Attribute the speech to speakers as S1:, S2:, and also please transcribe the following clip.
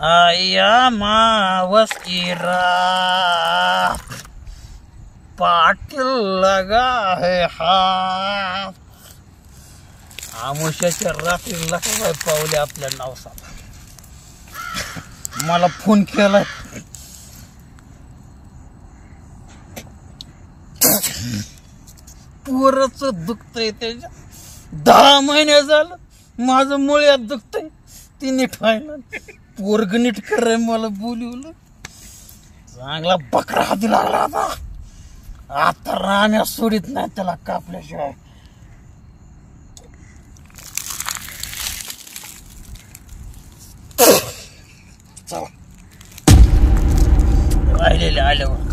S1: आया मावस की रात पाटील लगा है हात. आमुष्याच्या रात्रीला काय पावले आपल्या नावसाला. मला फोन केलाय. पोरच दुखतंय त्याच्या. 10 महिने झालं माझं मुळ्यात दुखतंय. ती नीट व्हायला पोरग नीट कराय मला बोलवलं. चांगला बकरा हाती लागला आता. आता राम्या सोडित नाही त्याला कापल्याशिवाय. चला राहिलेले आल्यावर